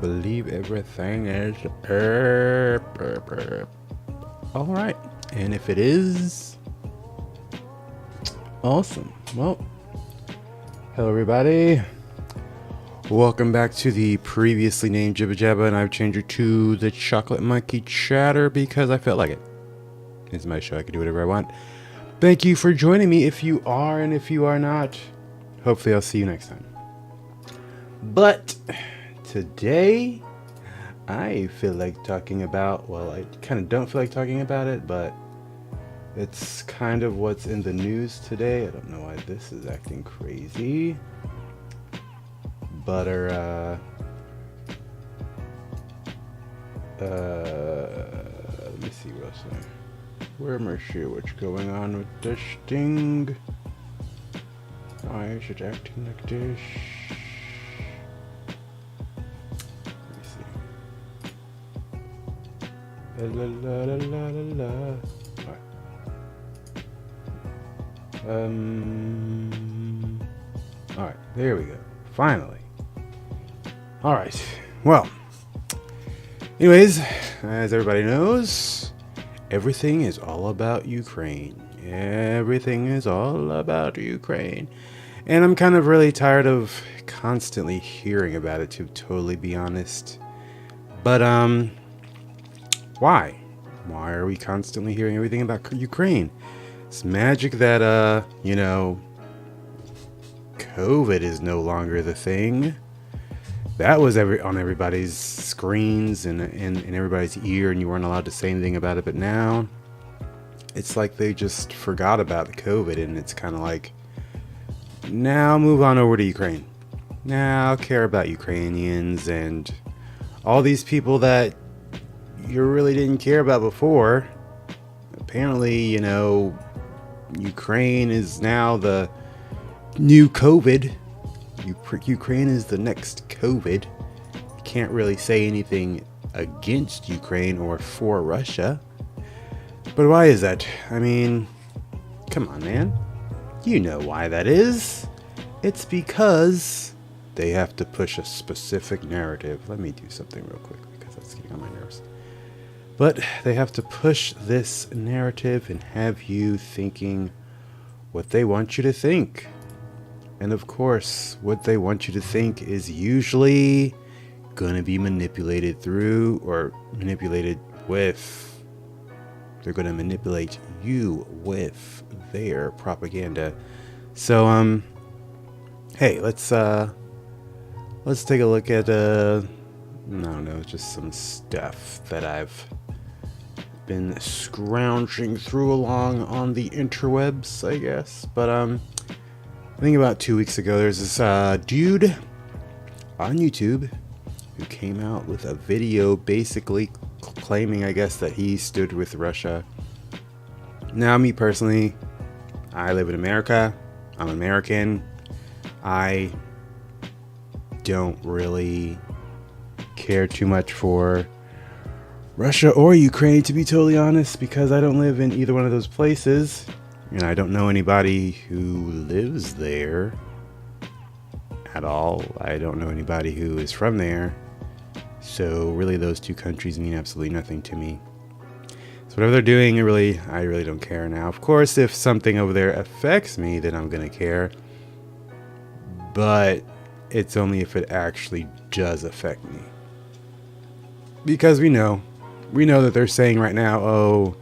believe everything is all right. And if it is, awesome. Well, hello everybody. Welcome back to the previously named Jibba Jabba, and I've changed it to the Chocolate Monkey Chatter because I felt like it. It's my show. I can do whatever I want. Thank you for joining me if you are, and if you are not, hopefully I'll see you next time. But today, I feel like talking about, well, I kind of don't feel like talking about it, but it's kind of what's in the news today. I don't know why this is acting crazy. Let me see what else. Where am I sure what's going on with this thing? Why is it acting like this? Let me see. La la la la la la. Alright, there we go. Finally. Alright, well, anyways, as everybody knows, everything is all about Ukraine. Everything is all about Ukraine. And I'm kind of really tired of constantly hearing about it, to totally be honest. But, why? Why are we constantly hearing everything about Ukraine? It's magic that, COVID is no longer the thing. That was on everybody's screens and in everybody's ear, and you weren't allowed to say anything about it. But now, it's like they just forgot about the COVID, and it's kind of like, now move on over to Ukraine. Now care about Ukrainians and all these people that you really didn't care about before. Apparently, Ukraine is now the new COVID. Ukraine is the next COVID. You can't really say anything against Ukraine or for Russia. But why is that? I mean, come on, man. You know why that is. It's because they have to push a specific narrative. Let me do something real quick because that's getting on my nerves. But they have to push this narrative and have you thinking what they want you to think. And of course, what they want you to think is usually going to be manipulated through or manipulated with. They're going to manipulate you with their propaganda. So, hey, let's take a look at, I don't know, just some stuff that I've been scrounging through along on the interwebs, I guess. But, I think about 2 weeks ago, there's this dude on YouTube who came out with a video basically claiming, I guess, that he stood with Russia. Now, me personally, I live in America. I'm American. I don't really care too much for Russia or Ukraine, to be totally honest, because I don't live in either one of those places. And I don't know anybody who lives there at all. I don't know anybody who is from there. So really those two countries mean absolutely nothing to me. So whatever they're doing, I really don't care now. Of course, if something over there affects me, then I'm going to care. But it's only if it actually does affect me. Because we know that they're saying right now, oh,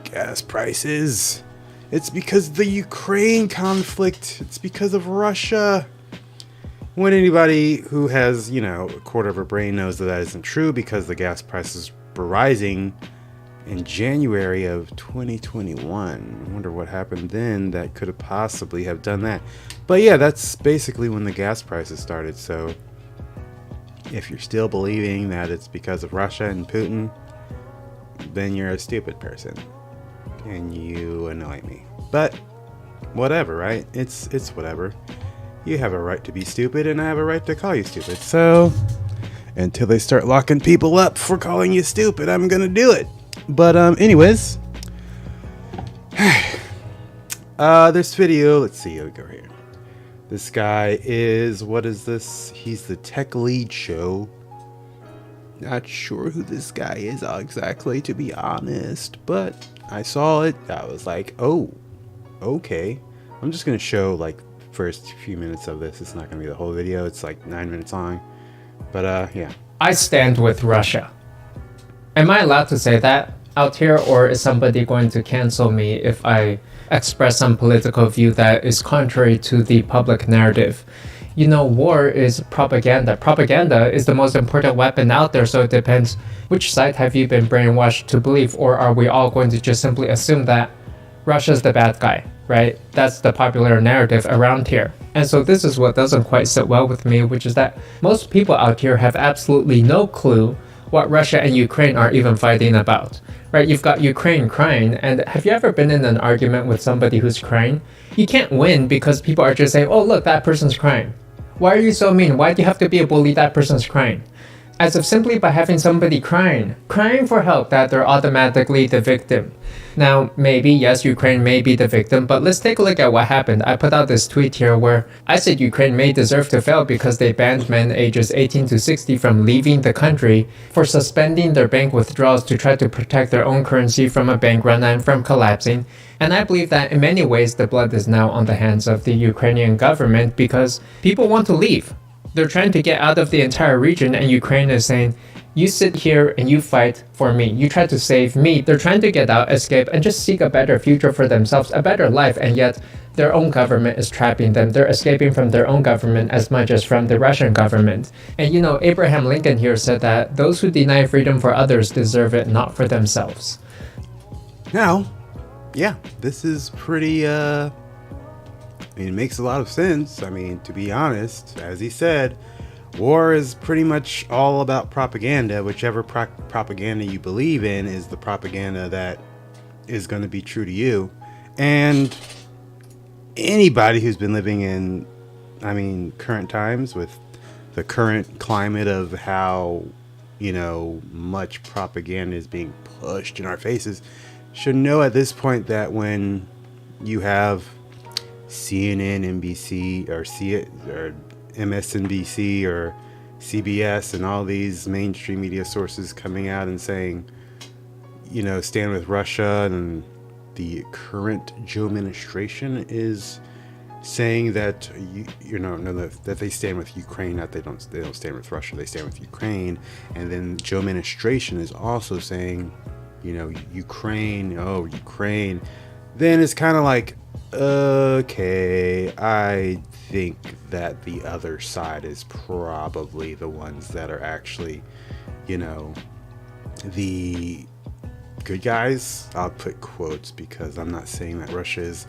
gas prices. It's because of the Ukraine conflict. It's because of Russia. When anybody who has, a quarter of a brain knows that isn't true, because the gas prices were rising in January of 2021. I wonder what happened then that could have possibly have done that. But yeah, that's basically when the gas prices started. So if you're still believing that it's because of Russia and Putin, then you're a stupid person. And you annoy me. But whatever, right? It's whatever. You have a right to be stupid, and I have a right to call you stupid. So until they start locking people up for calling you stupid, I'm gonna do it. But anyways, this video, let's see, I'll go here. This guy is, what is this? He's the tech lead show not sure who this guy is exactly, to be honest, but I saw it. I was like, oh, okay. I'm just gonna show like first few minutes of this. It's not gonna be the whole video. It's like 9 minutes long, but yeah. I stand with Russia. Am I allowed to say that out here, or is somebody going to cancel me if I express some political view that is contrary to the public narrative? You know, war is propaganda. Propaganda is the most important weapon out there, so it depends which side have you been brainwashed to believe, or are we all going to just simply assume that Russia's the bad guy, right? That's the popular narrative around here. And so this is what doesn't quite sit well with me, which is that most people out here have absolutely no clue what Russia and Ukraine are even fighting about, right? You've got Ukraine crying, and have you ever been in an argument with somebody who's crying? You can't win because people are just saying, oh, look, that person's crying. Why are you so mean? Why do you have to be a bully? That person's crying. As if simply by having somebody crying for help, that they're automatically the victim. Now, maybe, yes, Ukraine may be the victim, but let's take a look at what happened. I put out this tweet here where I said Ukraine may deserve to fail because they banned men ages 18 to 60 from leaving the country for suspending their bank withdrawals to try to protect their own currency from a bank run and from collapsing. And I believe that in many ways, the blood is now on the hands of the Ukrainian government because people want to leave. They're trying to get out of the entire region, and Ukraine is saying, you sit here and you fight for me. You try to save me. They're trying to get out, escape, and just seek a better future for themselves, a better life, and yet their own government is trapping them. They're escaping from their own government as much as from the Russian government. And you know, Abraham Lincoln here said that those who deny freedom for others deserve it not for themselves. Now, yeah, this is pretty, I mean, it makes a lot of sense. I mean, to be honest, as he said, war is pretty much all about propaganda. Whichever propaganda you believe in is the propaganda that is going to be true to you. And anybody who's been living in, I mean, current times with the current climate of how, you know, much propaganda is being pushed in our faces should know at this point that when you have CNN, NBC, or MSNBC or CBS and all these mainstream media sources coming out and saying, you know, stand with Russia, and the current Joe administration is saying that that they stand with Ukraine, that they don't stand with Russia, they stand with Ukraine. And then Joe administration is also saying, you know, Ukraine, then it's kind of like, okay, I think that the other side is probably the ones that are actually, you know, the good guys. I'll put quotes because I'm not saying that Russia is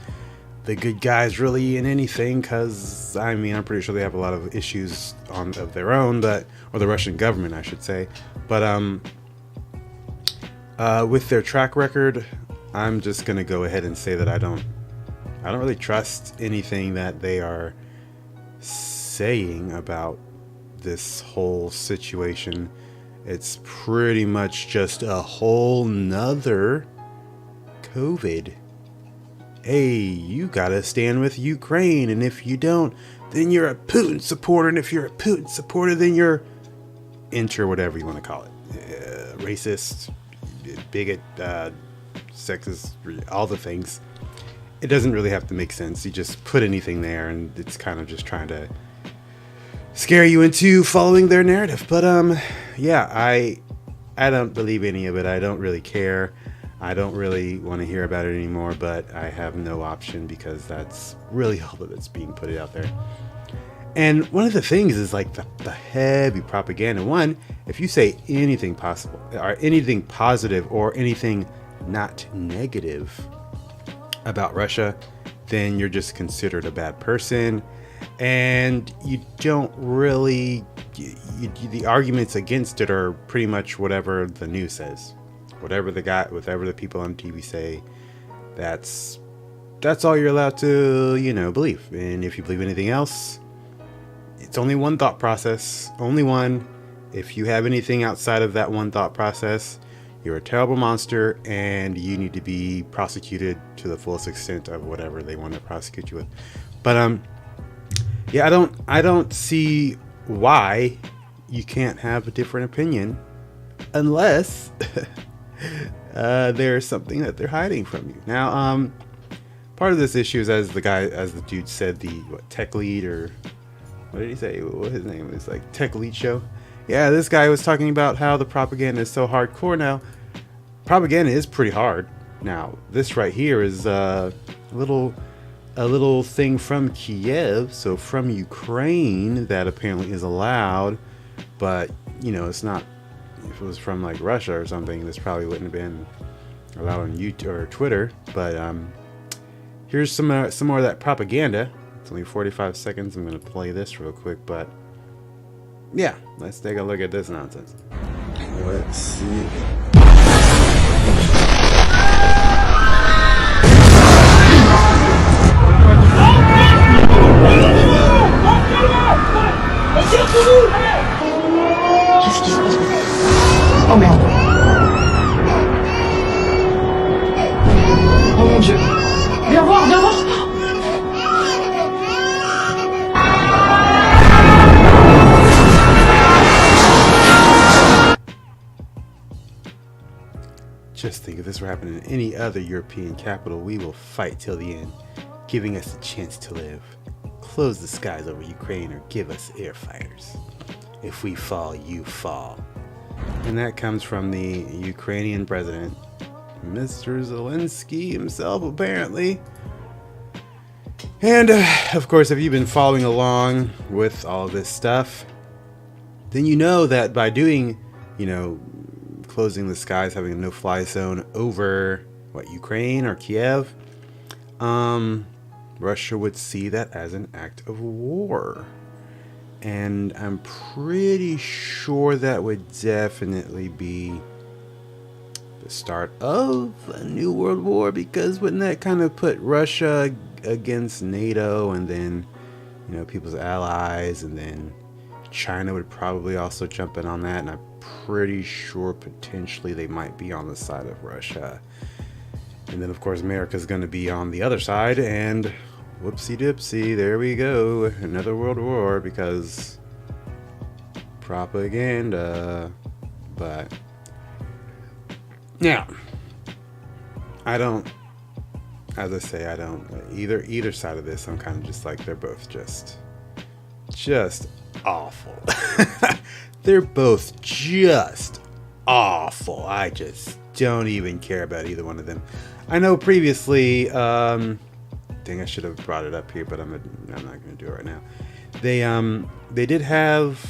the good guys really in anything, because I mean, I'm pretty sure they have a lot of issues of their own, or the Russian government, I should say. But with their track record, I'm just gonna go ahead and say that I don't really trust anything that they are saying about this whole situation. It's pretty much just a whole nother COVID. Hey, you gotta stand with Ukraine, and if you don't, then you're a Putin supporter, and if you're a Putin supporter, then you're whatever you want to call it, racist, bigot, sexist, all the things. It doesn't really have to make sense. You just put anything there, and it's kind of just trying to scare you into following their narrative. But yeah, I don't believe any of it. I don't really care. I don't really want to hear about it anymore, but I have no option because that's really all that's being put out there. And one of the things is like the heavy propaganda. One, if you say anything possible or anything positive or anything not negative about Russia, then you're just considered a bad person, and you don't really, the arguments against it are pretty much whatever the news says, whatever the people on TV say. That's all you're allowed to, you know, believe. And if you believe anything else, it's only one thought process, only one. If you have anything outside of that one thought process, you're a terrible monster, and you need to be prosecuted to the fullest extent of whatever they want to prosecute you with. But yeah, I don't see why you can't have a different opinion unless there's something that they're hiding from you. Now, part of this issue is, as the dude said, the tech lead, or what did he say? What his name was, like tech lead show. Yeah, this guy was talking about how the propaganda is so hardcore. Now, propaganda is pretty hard. Now, this right here is a little thing from Kiev, so from Ukraine, that apparently is allowed, but it's not. If it was from like Russia or something, this probably wouldn't have been allowed on YouTube or Twitter. But here's some more of that propaganda. It's only 45 seconds. I'm gonna play this real quick, but yeah, let's take a look at this nonsense. Let's see. Oh merde. Oh mon Dieu. Viens voir, viens voir. Just think, if this were happening in any other European capital, we will fight till the end, giving us a chance to live. Close the skies over Ukraine or give us air fighters. If we fall, you fall. And that comes from the Ukrainian president, Mr. Zelensky himself, apparently. And, of course, if you've been following along with all of this stuff, then you know that by doing, closing the skies, having a no-fly zone over, Ukraine or Kiev, Russia would see that as an act of war. And I'm pretty sure that would definitely be the start of a new world war, because wouldn't that kind of put Russia against NATO and then, people's allies, and then China would probably also jump in on that, and I'm pretty sure potentially they might be on the side of Russia. And then, of course, America's going to be on the other side, and whoopsie dipsy, there we go, another world war, because propaganda. But yeah, I don't, as I say, I don't either side of this. I'm kind of just like, they're both just awful. They're both just awful. I just don't even care about either one of them. I know previously, dang, I should have brought it up here, but I'm not going to do it right now. They did have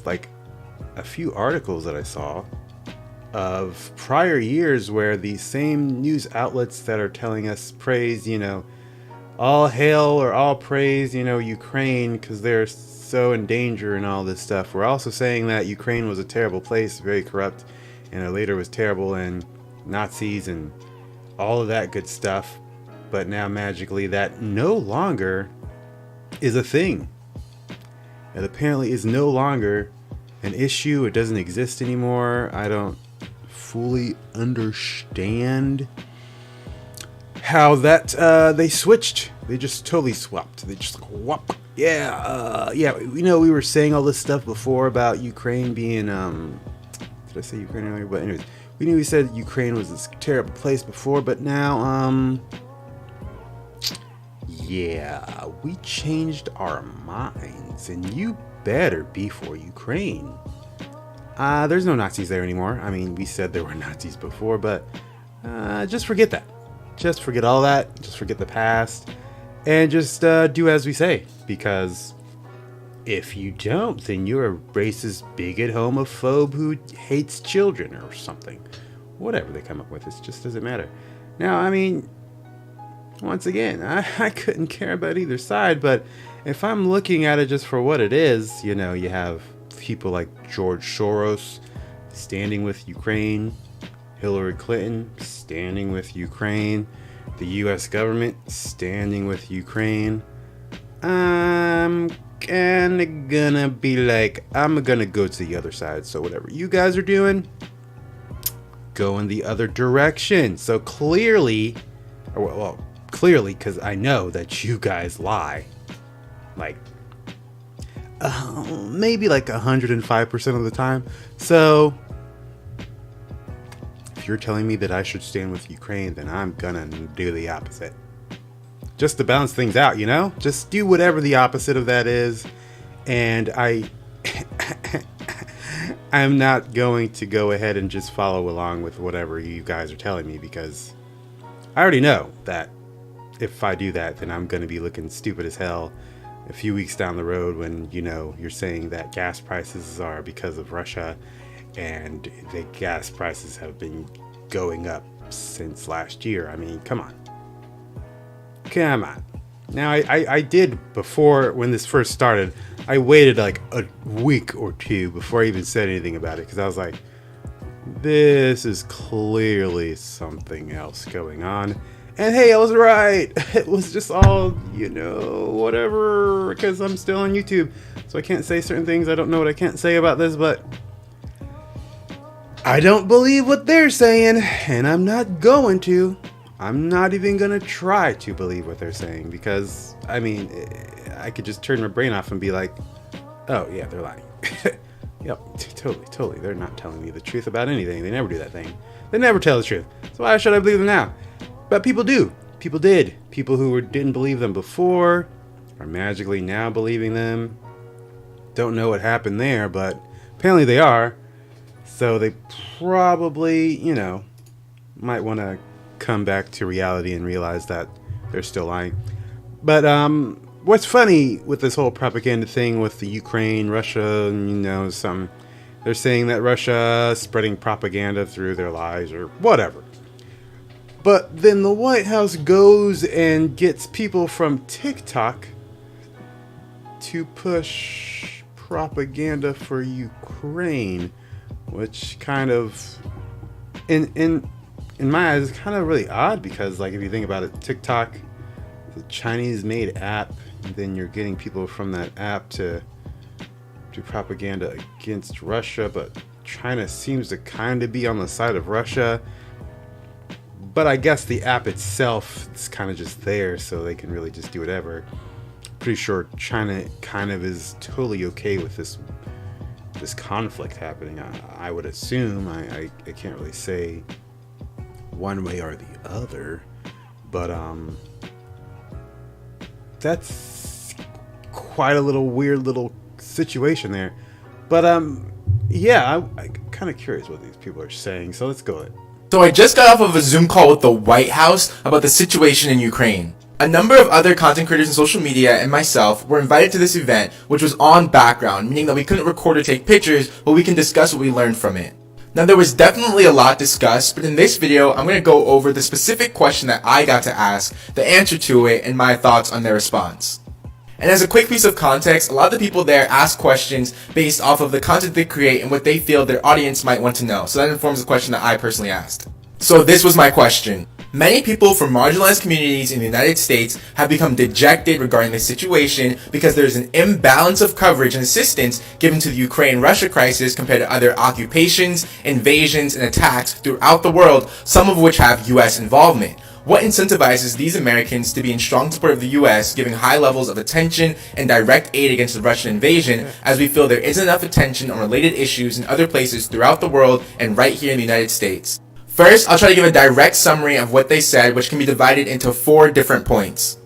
like a few articles that I saw of prior years where the same news outlets that are telling us praise, all hail or all praise, Ukraine, because they're so in danger and all this stuff. We're also saying that Ukraine was a terrible place, very corrupt, and our leader was terrible, and Nazis and all of that good stuff. But now magically that no longer is a thing. It apparently is no longer an issue. It doesn't exist anymore. I don't fully understand how that they switched. They just totally swapped. They just like, whoop. Yeah. We were saying all this stuff before about Ukraine being did I say Ukraine earlier? But anyways, we said Ukraine was this terrible place before, but now yeah, we changed our minds, and you better be for Ukraine. There's no Nazis there anymore. I mean, we said there were Nazis before, but just forget that. Just forget all that. Just forget the past, and just do as we say. Because if you don't, then you're a racist, bigot, homophobe who hates children or something. Whatever they come up with, it just doesn't matter. Now, I mean, once again, I couldn't care about either side, but if I'm looking at it just for what it is, you have people like George Soros standing with Ukraine, Hillary Clinton standing with Ukraine, the US government standing with Ukraine. I'm kinda gonna be like, I'm gonna go to the other side, so whatever you guys are doing, go in the other direction. So clearly, because I know that you guys lie, like maybe like 105% of the time. So if you're telling me that I should stand with Ukraine, then I'm gonna do the opposite. Just to balance things out, you know? Just do whatever the opposite of that is. And I'm not going to go ahead and just follow along with whatever you guys are telling me, because I already know that if I do that, then I'm going to be looking stupid as hell a few weeks down the road when, you know, you're saying that gas prices are because of Russia, and the gas prices have been going up since last year. I mean, come on. Come on. Now, I did, before, when this first started, I waited like a week or two before I even said anything about it, because I was like, this is clearly something else going on. And hey, I was right. It was just all, you know, whatever, because I'm still on YouTube, so I can't say certain things. I don't know what I can't say about this, but I don't believe what they're saying, and I'm not going to. I'm not even going to try to believe what they're saying, because, I mean, I could just turn my brain off and be like, oh, yeah, they're lying. Yep, totally. They're not telling me the truth about anything. They never do that thing. They never tell the truth. So why should I believe them now? But people do. People did. People who didn't believe them before are magically now believing them. Don't know what happened there, but apparently they are. So they probably, you know, might want to come back to reality and realize that they're still lying. But what's funny with this whole propaganda thing with the Ukraine, Russia, you know, they're saying that Russia is spreading propaganda through their lies or whatever. But then the White House goes and gets people from TikTok to push propaganda for Ukraine, which kind of, in my eyes, is kind of really odd, because, like, if you think about it, TikTok, the Chinese-made app, and then you're getting people from that app to do propaganda against Russia, but China seems to kind of be on the side of Russia. But I guess the app itself is kind of just there, so they can really just do whatever. Pretty sure China kind of is totally okay with this conflict happening. I would assume. I can't really say one way or the other, but that's quite a little weird little situation there. But yeah, I'm kind of curious what these people are saying, so let's go ahead. So I just got off of a Zoom call with the White House about the situation in Ukraine. A number of other content creators on social media and myself were invited to this event, which was on background, meaning that we couldn't record or take pictures, but we can discuss what we learned from it. Now, there was definitely a lot discussed, but in this video, I'm going to go over the specific question that I got to ask, the answer to it, and my thoughts on their response. And as a quick piece of context, a lot of the people there ask questions based off of the content they create and what they feel their audience might want to know. So that informs the question that I personally asked. So this was my question. Many people from marginalized communities in the United States have become dejected regarding the situation because there's an imbalance of coverage and assistance given to the Ukraine-Russia crisis compared to other occupations, invasions, and attacks throughout the world, some of which have U.S. involvement. What incentivizes these Americans to be in strong support of the U.S., giving high levels of attention and direct aid against the Russian invasion, as we feel there isn't enough attention on related issues in other places throughout the world and right here in the United States? First, I'll try to give a direct summary of what they said, which can be divided into 4 different points.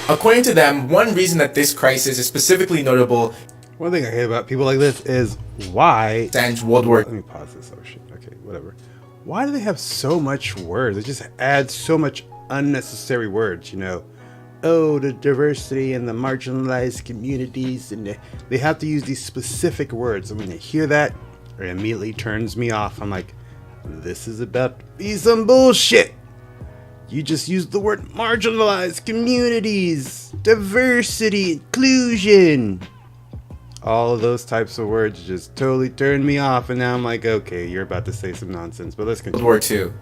According to them, one reason that this crisis is specifically notable, one thing I hate about people like this is why... Since World War... Let me pause this. Oh shit. Okay, whatever. Why do they have so much words? They just add so much unnecessary words, you know. Oh, the diversity and the marginalized communities, and they have to use these specific words. And when I hear that, it immediately turns me off. I'm like, this is about to be some bullshit. You just used the word marginalized communities, diversity, inclusion. All of those types of words just totally turned me off, and now I'm like, okay, you're about to say some nonsense, but let's continue. World War II.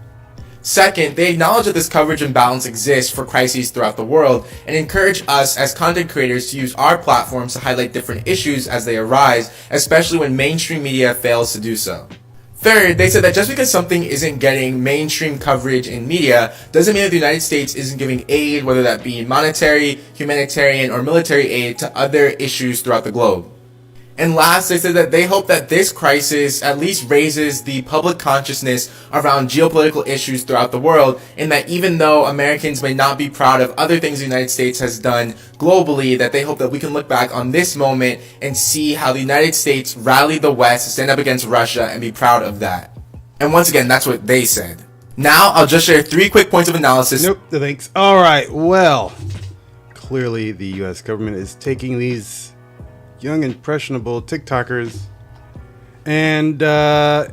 Second, they acknowledge that this coverage imbalance exists for crises throughout the world and encourage us as content creators to use our platforms to highlight different issues as they arise, especially when mainstream media fails to do so. Third, they said that just because something isn't getting mainstream coverage in media doesn't mean that the United States isn't giving aid, whether that be monetary, humanitarian, or military aid to other issues throughout the globe. And last, they said that they hope that this crisis at least raises the public consciousness around geopolitical issues throughout the world, and that even though Americans may not be proud of other things the United States has done globally, that they hope that we can look back on this moment and see how the United States rallied the West to stand up against Russia and be proud of that. And once again, that's what they said. Now, I'll just share 3 quick points of analysis. Nope, no thanks. All right, well, clearly the U.S. government is taking these young impressionable TikTokers and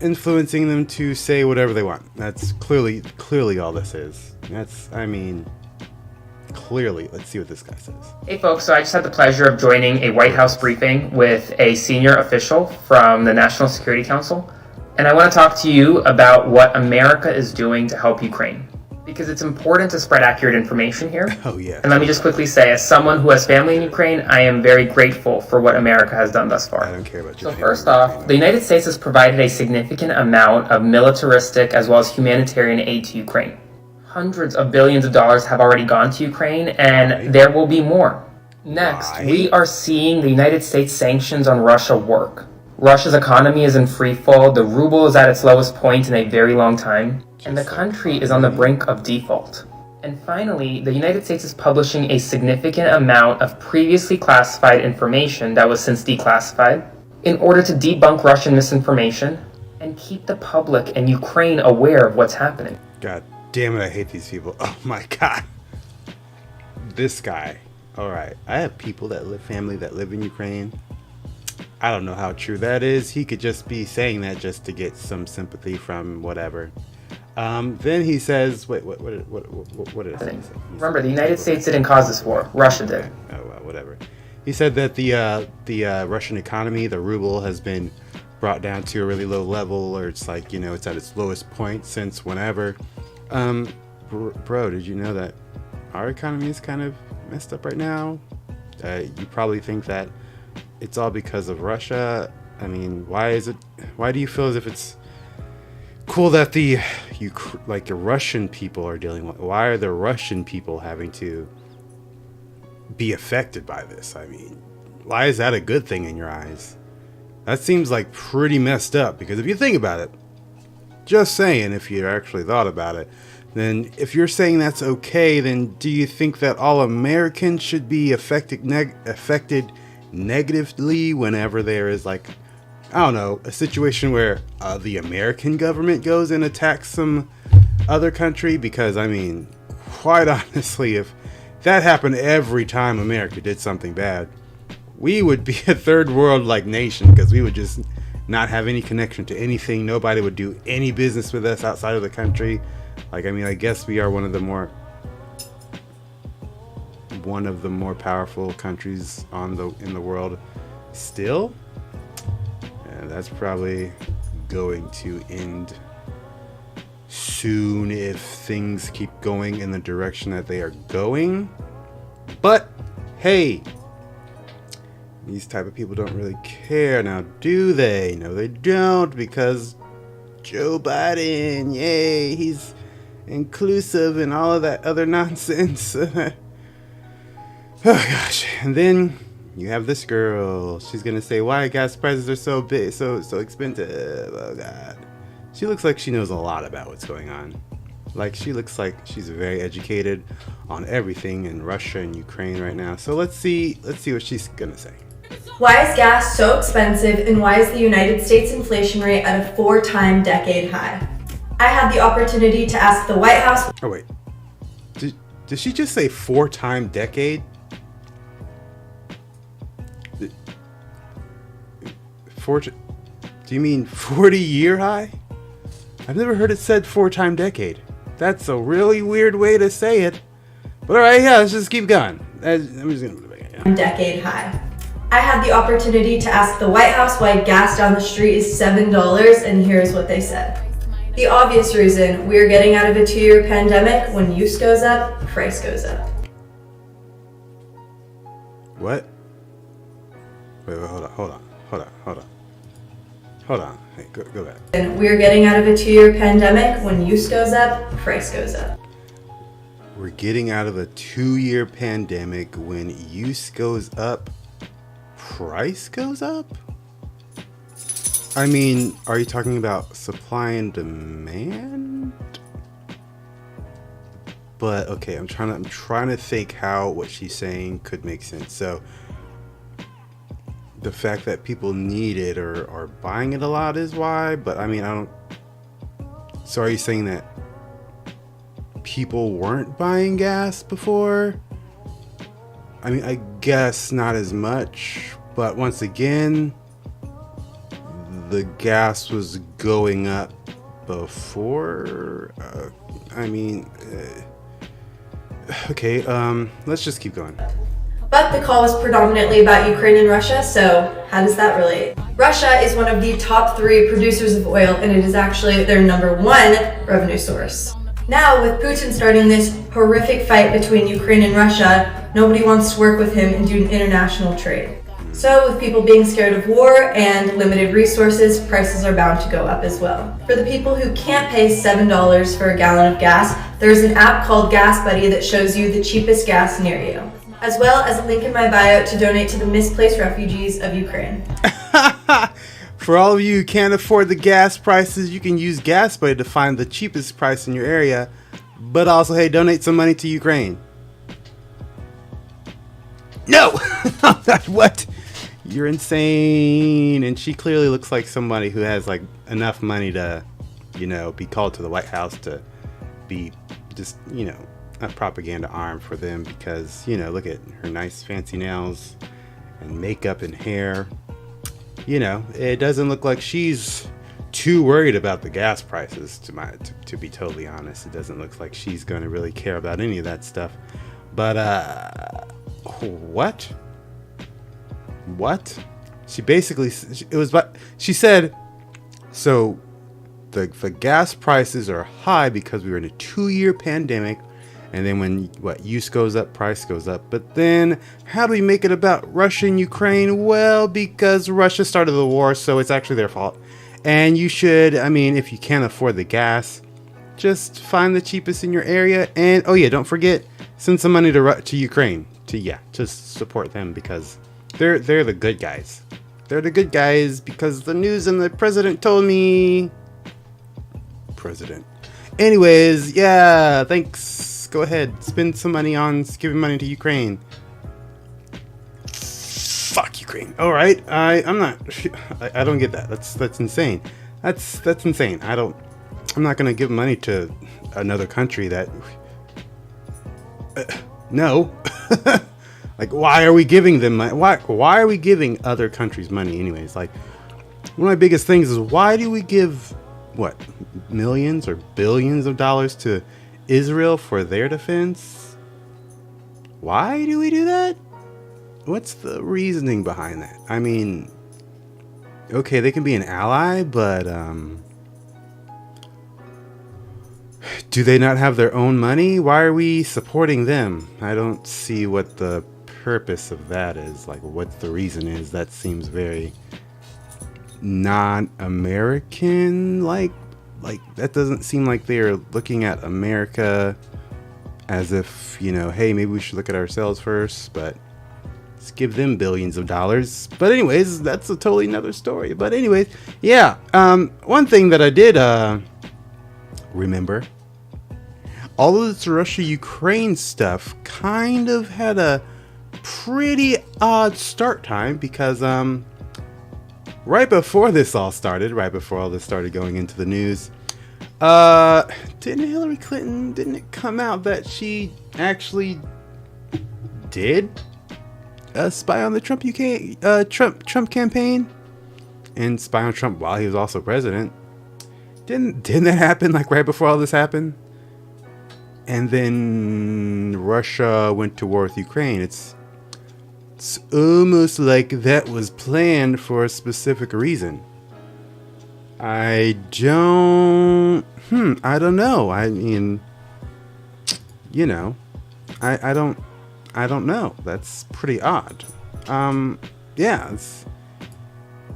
influencing them to say whatever they want. That's clearly all this is. Clearly. Let's see what this guy says. Hey folks, so I just had the pleasure of joining a White House briefing with a senior official from the National Security Council. And I want to talk to you about what America is doing to help Ukraine. Because it's important to spread accurate information here. Oh, yeah. And let me just quickly say, as someone who has family in Ukraine, I am very grateful for what America has done thus far. I don't care about your So first off, the United States has provided a significant amount of militaristic as well as humanitarian aid to Ukraine. Hundreds of billions of dollars have already gone to Ukraine, and there will be more. Next, we are seeing the United States sanctions on Russia work. Russia's economy is in free fall, the ruble is at its lowest point in a very long time, and the country is on the brink of default. And finally, the United States is publishing a significant amount of previously classified information that was since declassified in order to debunk Russian misinformation and keep the public and Ukraine aware of what's happening. God damn it, I hate these people. Oh my God. This guy. All right, I have family that live in Ukraine. I don't know how true that is. He could just be saying that just to get some sympathy from whatever. Then he says, wait, what did I say? Remember, the United States didn't cause this war. Russia did. Oh, well, whatever. He said that the Russian economy, the ruble, has been brought down to a really low level, or it's like, it's at its lowest point since whenever. Bro, did you know that our economy is kind of messed up right now? You probably think that it's all because of Russia. I mean, why do you feel as if it's cool that the Russian people are dealing with? Why are the Russian people having to be affected by this? I mean, why is that a good thing in your eyes? That seems like pretty messed up, because if you think about it, just saying, if you actually thought about it, then if you're saying that's okay, then do you think that all Americans should be affected negatively whenever there is, like, I don't know, a situation where the American government goes and attacks some other country? Because, I mean, quite honestly, if that happened every time America did something bad, we would be a third world like nation, because we would just not have any connection to anything. Nobody would do any business with us outside of the country. Like, I mean, I guess we are one of the more powerful countries in the world still. And that's probably going to end soon if things keep going in the direction that they are going. But hey, these type of people don't really care now, do they? No, they don't, because Joe Biden, yay, he's inclusive and all of that other nonsense. Oh gosh. And then you have this girl. She's gonna say why gas prices are so big, so expensive. Oh god. She looks like she knows a lot about what's going on. Like, she looks like she's very educated on everything in Russia and Ukraine right now. So let's see what she's gonna say. Why is gas so expensive, and why is the United States inflation rate at a 4-time decade high? I had the opportunity to ask the White House. Oh wait, did she just say 4-time decade? Do you mean 40-year high? I've never heard it said 4-time decade. That's a really weird way to say it. But alright, yeah, let's just keep going. I'm just gonna decade high. I had the opportunity to ask the White House why gas down the street is $7, and here's what they said. The obvious reason: we're getting out of a 2-year pandemic. When use goes up, price goes up. What? Wait, hold on. Hey, go back. And we're getting out of a 2-year pandemic. When use goes up, price goes up. We're getting out of a 2-year pandemic. When use goes up, price goes up? I mean, are you talking about supply and demand? But okay, I'm trying to think how what she's saying could make sense. So the fact that people need it or are buying it a lot is why, but I mean, I don't. So are you saying that people weren't buying gas before? I mean, I guess not as much, but once again, the gas was going up before. Okay, let's just keep going. But the call was predominantly about Ukraine and Russia, so how does that relate? Russia is one of the top 3 producers of oil, and it is actually their number 1 revenue source. Now, with Putin starting this horrific fight between Ukraine and Russia, nobody wants to work with him and do international trade. So, with people being scared of war and limited resources, prices are bound to go up as well. For the people who can't pay $7 for a gallon of gas, there's an app called Gas Buddy that shows you the cheapest gas near you, as well as a link in my bio to donate to the misplaced refugees of Ukraine. For all of you who can't afford the gas prices, you can use Gas Buddy to find the cheapest price in your area, but also, hey, donate some money to Ukraine. No! What? You're insane. And she clearly looks like somebody who has like enough money to, be called to the White House to be just, a propaganda arm for them because, look at her nice fancy nails and makeup and hair. It doesn't look like she's too worried about the gas prices, to be totally honest. It doesn't look like she's going to really care about any of that stuff. But, what? She basically, she said, so the gas prices are high because we were in a 2-year pandemic. And then when use goes up, price goes up. But then how do we make it about Russia and Ukraine? Well, because Russia started the war, so it's actually their fault. And you should, if you can't afford the gas, just find the cheapest in your area. And, oh yeah, don't forget, send some money to Ukraine. Just support them because they're the good guys. They're the good guys because the news and the president told me. President. Anyways, yeah, thanks. Go ahead, spend some money on giving money to Ukraine. Fuck Ukraine. All right, I don't get that. That's insane. That's insane. I'm not gonna give money to another country that. No. Like, why are we giving them money? Why are we giving other countries money anyways? Like, one of my biggest things is why do we give millions or billions of dollars to Israel for their defense? Why do we do that? What's the reasoning behind that? Okay, they can be an ally, but do they not have their own money? Why are we supporting them? I don't see what the purpose of that is. Like, what the reason is. That seems very non-American. Like that doesn't seem like they're looking at America as if, hey, maybe we should look at ourselves first, but let's give them billions of dollars. But anyways, that's a totally another story. But anyways, yeah. One thing that I did remember, all of this Russia-Ukraine stuff kind of had a pretty odd start time because right before this all started, right before all this started going into the news, didn't Hillary Clinton, didn't it come out that she actually did spy on the Trump campaign and spy on Trump while he was also president? Didn't that happen like right before all this happened? And then Russia went to war with Ukraine. It's almost like that was planned for a specific reason. I don't know. I don't know. That's pretty odd. Yeah, it's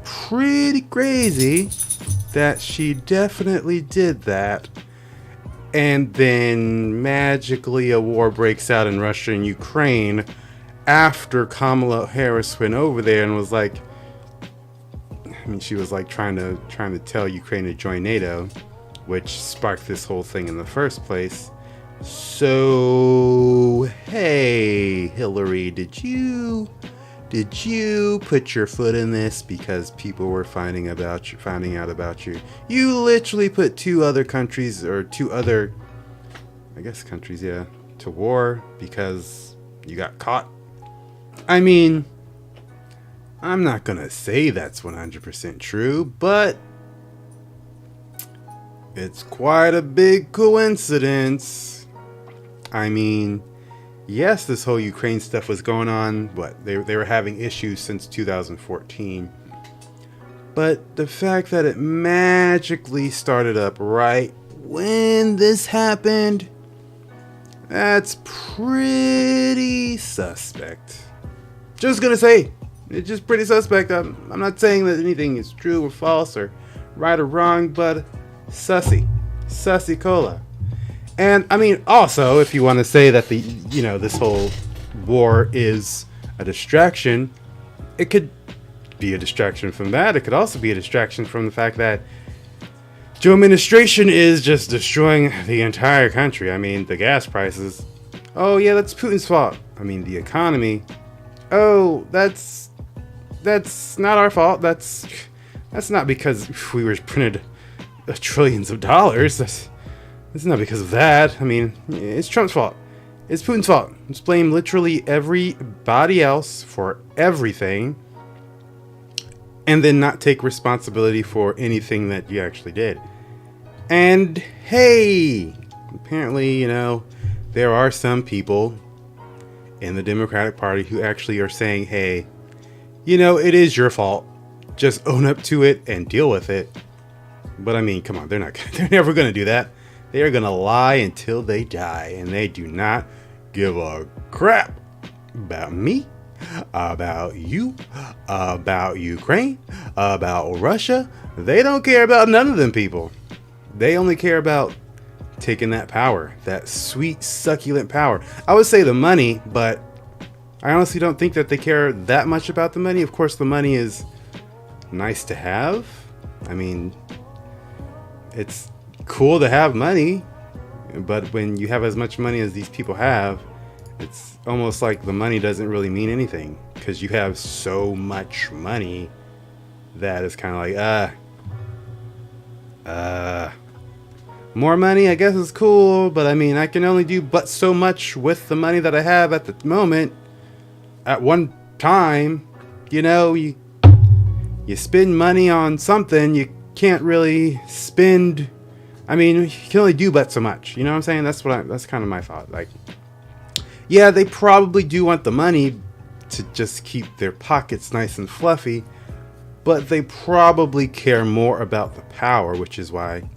pretty crazy that she definitely did that. And then magically a war breaks out in Russia and Ukraine after Kamala Harris went over there and was like, I mean, she was like trying to tell Ukraine to join NATO, which sparked this whole thing in the first place. So, hey, Hillary, did you put your foot in this because people were finding out about you? You literally put two other countries, to war because you got caught. I mean, I'm not gonna say that's 100% true, but it's quite a big coincidence. I mean, yes, this whole Ukraine stuff was going on, but they were having issues since 2014. But the fact that it magically started up right when this happened, that's pretty suspect. Just gonna say, it's just pretty suspect. I'm not saying that anything is true or false or right or wrong, but sussy cola. And I mean, also, if you want to say that this whole war is a distraction, it could be a distraction from that. It could also be a distraction from the fact that Joe administration is just destroying the entire country. I mean, the gas prices. Oh yeah, that's Putin's fault. I mean, the economy. Oh, that's not our fault. That's not because we were printed trillions of dollars. That's not because of that. I mean, it's Trump's fault. It's Putin's fault. Let's blame literally everybody else for everything, and then not take responsibility for anything that you actually did. And hey, apparently, there are some people in the Democratic Party who actually are saying, hey, it is your fault. Just own up to it and deal with it. But I mean, come on, they're never going to do that. They are going to lie until they die, and they do not give a crap about me, about you, about Ukraine, about Russia. They don't care about none of them people. They only care about taking that power, that sweet, succulent power. I would say the money, but I honestly don't think that they care that much about the money. Of course, the money is nice to have. I mean, it's cool to have money, but when you have as much money as these people have, it's almost like the money doesn't really mean anything because you have so much money that it's kind of like, more money, I guess, is cool, but I mean, I can only do but so much with the money that I have at the moment. At one time, you spend money on something, you can't really spend. I mean, you can only do but so much. You know what I'm saying? That's kind of my thought. Like, yeah, they probably do want the money to just keep their pockets nice and fluffy, but they probably care more about the power, which is why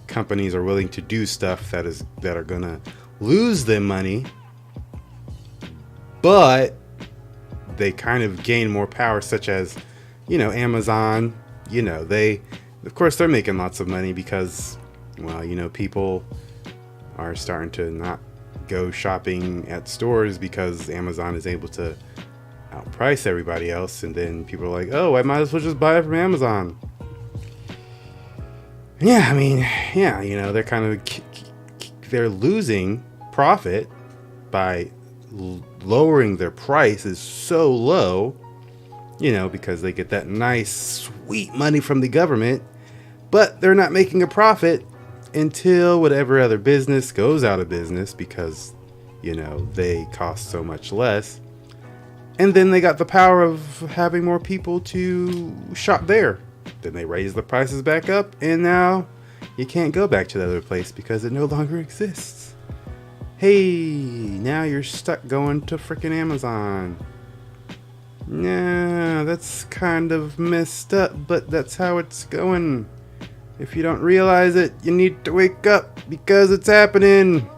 companies are willing to do stuff that are gonna lose them money, but they kind of gain more power, such as, Amazon. Of course, they're making lots of money because, well, people are starting to not go shopping at stores because Amazon is able to outprice everybody else, and then people are like, oh, I might as well just buy it from Amazon. Yeah, I mean, yeah, they're losing profit by lowering their price is so low, because they get that nice, sweet money from the government, but they're not making a profit until whatever other business goes out of business because, they cost so much less. And then they got the power of having more people to shop there. Then they raise the prices back up, and now you can't go back to the other place because it no longer exists. Hey, now you're stuck going to freaking Amazon. Yeah, that's kind of messed up, but that's how it's going. If you don't realize it, you need to wake up because it's happening.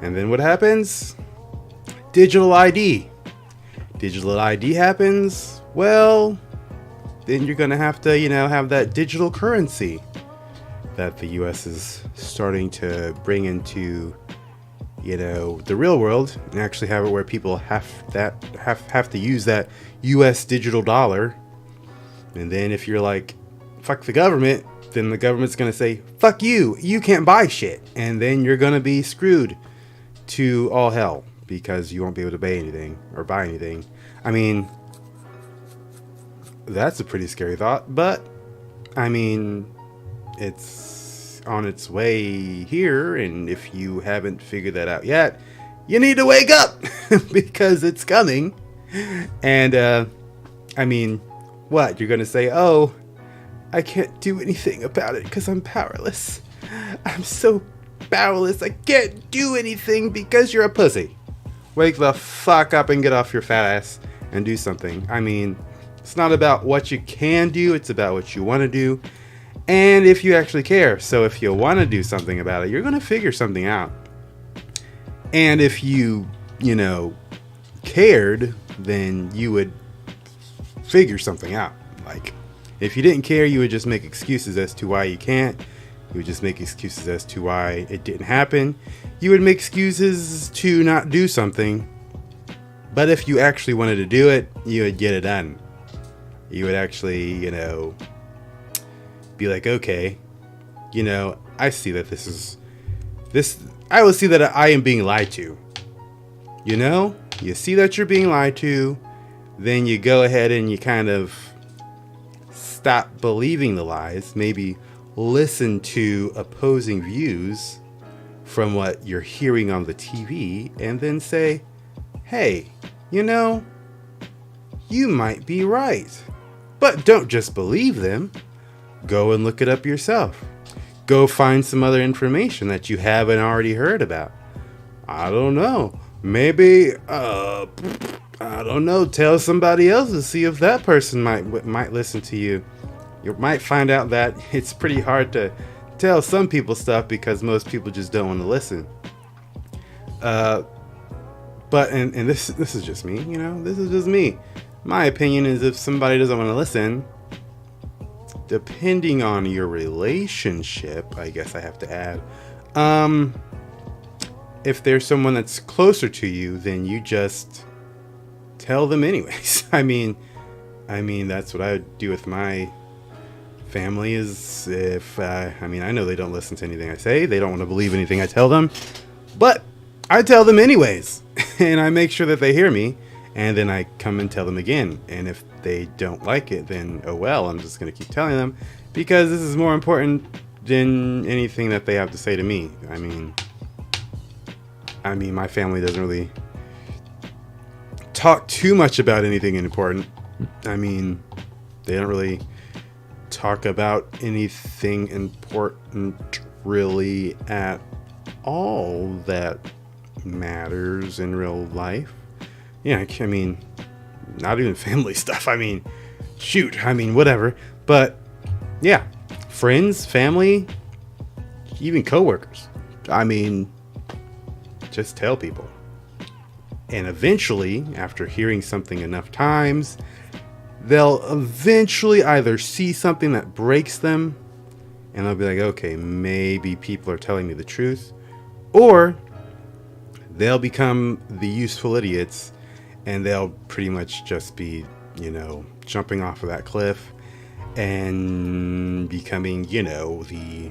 And then what happens? Digital ID. Digital ID happens. Well, then you're going to have to, have that digital currency that the US is starting to bring into, the real world, and actually have it where people have to use that US digital dollar And then if you're like, fuck the government, then the government's going to say, fuck you, you can't buy shit. And then you're going to be screwed to all hell because you won't be able to buy anything or buy anything. I mean, that's a pretty scary thought, but I mean, it's on its way here. And if you haven't figured that out yet, you need to wake up because it's coming. And, I mean, what? You're going to say, oh, I can't do anything about it because I'm powerless. I'm so powerless. I can't do anything because you're a pussy. Wake the fuck up and get off your fat ass and do something. I mean, it's not about what you can do. It's about what you want to do. And if you actually care. So if you want to do something about it, you're going to figure something out. And if you cared, then you would figure something out. Like, if you didn't care, you would just make excuses as to why you can't. You would just make excuses as to why it didn't happen. You would make excuses to not do something. But if you actually wanted to do it, you would get it done. You would actually, be like, okay, I see that I will see that I am being lied to. You see that you're being lied to, then you go ahead and you kind of stop believing the lies, maybe listen to opposing views from what you're hearing on the TV, and then say, hey, you might be right. But don't just believe them. Go and look it up yourself. Go find some other information that you haven't already heard about. I don't know. Maybe, I don't know. Tell somebody else to see if that person might listen to you. You might find out that it's pretty hard to tell some people stuff because most people just don't want to listen. But this is just me, this is just me. My opinion is if somebody doesn't want to listen, depending on your relationship, I guess I have to add, if there's someone that's closer to you, then you just tell them anyways. I mean, that's what I would do with my family is if, I know they don't listen to anything I say. They don't want to believe anything I tell them, but I tell them anyways, and I make sure that they hear me, and then I come and tell them again. And if they don't like it, then oh well, I'm just going to keep telling them because this is more important than anything that they have to say to me. I mean, my family doesn't really talk too much about anything important. They don't really talk about anything important really at all that matters in real life. Yeah, not even family stuff. Whatever. But yeah, friends, family, even coworkers. Just tell people. And eventually, after hearing something enough times, they'll eventually either see something that breaks them and they'll be like, okay, maybe people are telling me the truth, or they'll become the useful idiots and they'll pretty much just be, jumping off of that cliff and becoming, the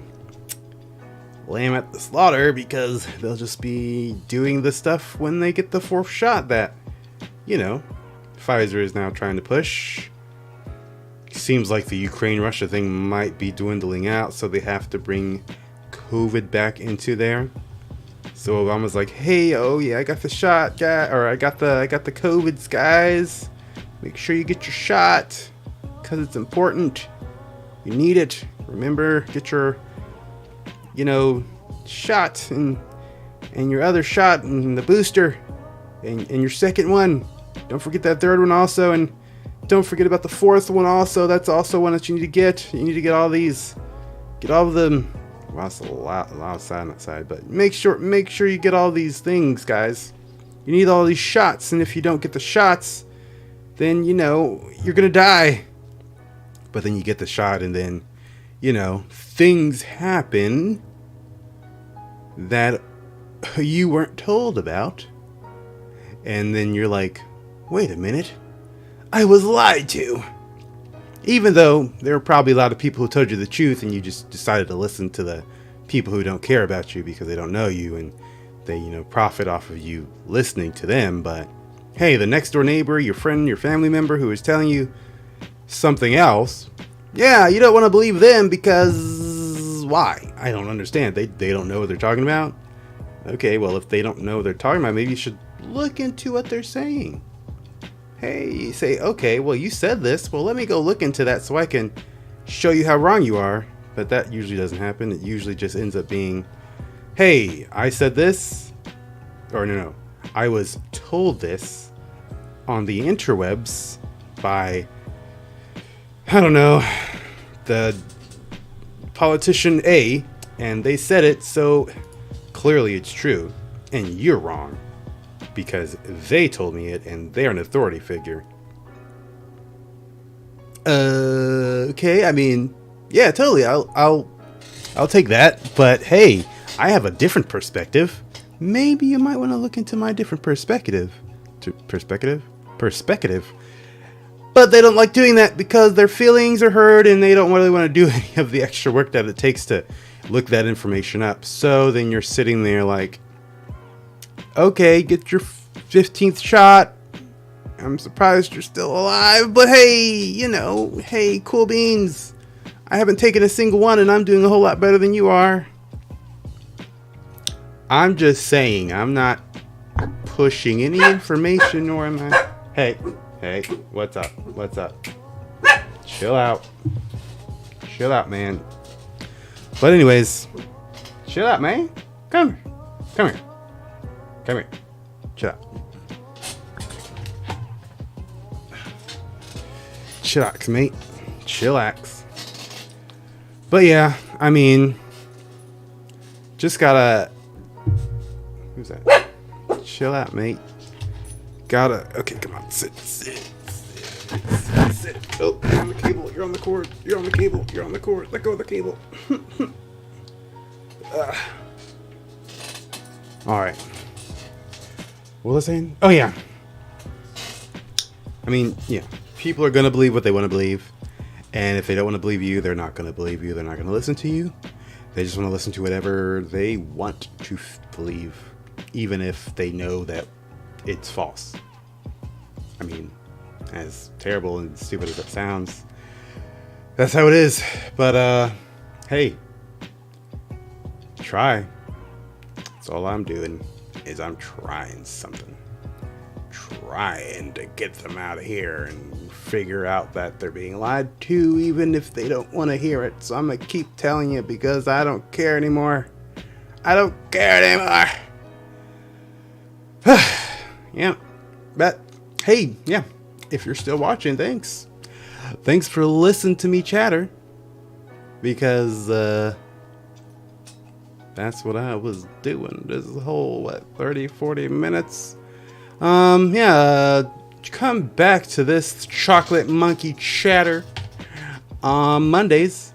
lamb at the slaughter because they'll just be doing the stuff when they get the fourth shot that, Pfizer is now trying to push. Seems like the Ukraine-Russia thing might be dwindling out, so they have to bring COVID back into there. So Obama's like, hey, oh yeah, I got the shot, guy, or I got the COVIDs, guys. Make sure you get your shot, because it's important. You need it. Remember, get your, shot and your other shot and the booster and your second one. Don't forget that third one also, and don't forget about the fourth one also. That's also one that you need to get. You need to get all these. Get all of them. Well, that's a lot side on that side, but make sure you get all these things, guys. You need all these shots, and if you don't get the shots, then you're gonna die. But then you get the shot, and then things happen that you weren't told about, and then you're like, wait a minute, I was lied to. Even though there were probably a lot of people who told you the truth and you just decided to listen to the people who don't care about you because they don't know you and they, profit off of you listening to them. But hey, the next door neighbor, your friend, your family member who is telling you something else, yeah, you don't want to believe them because why? I don't understand. They don't know what they're talking about. Okay, well, if they don't know what they're talking about, maybe you should look into what they're saying. Hey, you say, okay, well, you said this. Well, let me go look into that so I can show you how wrong you are. But that usually doesn't happen. It usually just ends up being, hey, I said this. Or no, I was told this on the interwebs by, I don't know, the politician A, and they said it, so clearly it's true, and you're wrong. Because they told me it, and they're an authority figure. Okay, I mean, yeah, totally. I'll take that. But hey, I have a different perspective. Maybe you might want to look into my different perspective. Perspective. But they don't like doing that because their feelings are hurt, and they don't really want to do any of the extra work that it takes to look that information up. So then you're sitting there like, okay, get your 15th shot. I'm surprised you're still alive, but hey, hey, cool beans. I haven't taken a single one and I'm doing a whole lot better than you are. I'm just saying, I'm not pushing any information, nor am I. Hey, what's up? Chill out, man. But anyways, chill out, man. Come here. Chill out. Chillax, mate. Chillax. But yeah, I mean, just gotta. Who's that? Chill out, mate. Okay, come on. Sit. Oh, you're on the cable. You're on the cord. You're on the cable. You're on the cord. Let go of the cable. All right. What was I saying? Oh, yeah. I mean, yeah. People are going to believe what they want to believe. And if they don't want to believe you, they're not going to believe you. They're not going to listen to you. They just want to listen to whatever they want to believe. Even if they know that it's false. I mean, as terrible and stupid as that sounds, that's how it is. But, hey. Try. That's all I'm doing. Is I'm trying something. Trying to get them out of here and figure out that they're being lied to, even if they don't want to hear it. So I'm going to keep telling you because I don't care anymore. Yeah. But, hey, yeah. If you're still watching, thanks. Thanks for listening to me chatter. Because, that's what I was doing this whole, 30, 40 minutes. Come back to this chocolate monkey chatter on Mondays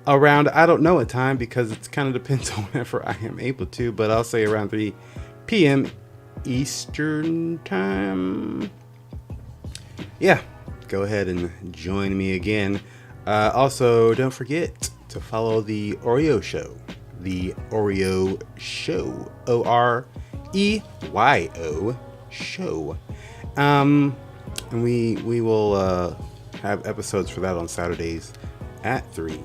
around, I don't know what time because it kind of depends on whenever I am able to, but I'll say around 3 p.m. Eastern time. Yeah, go ahead and join me again. Also, don't forget to follow the Oreo Show. The Oreo Show. OREYO Show. And we will have episodes for that on Saturdays at 3.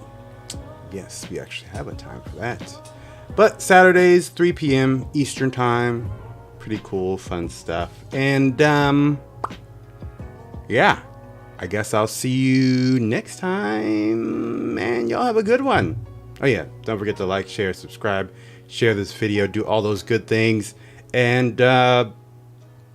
Yes, we actually have a time for that. But Saturdays, 3 p.m. Eastern time. Pretty cool, fun stuff. And yeah, I guess I'll see you next time. Man, y'all have a good one. Oh yeah, don't forget to like, share, subscribe, share this video, do all those good things. And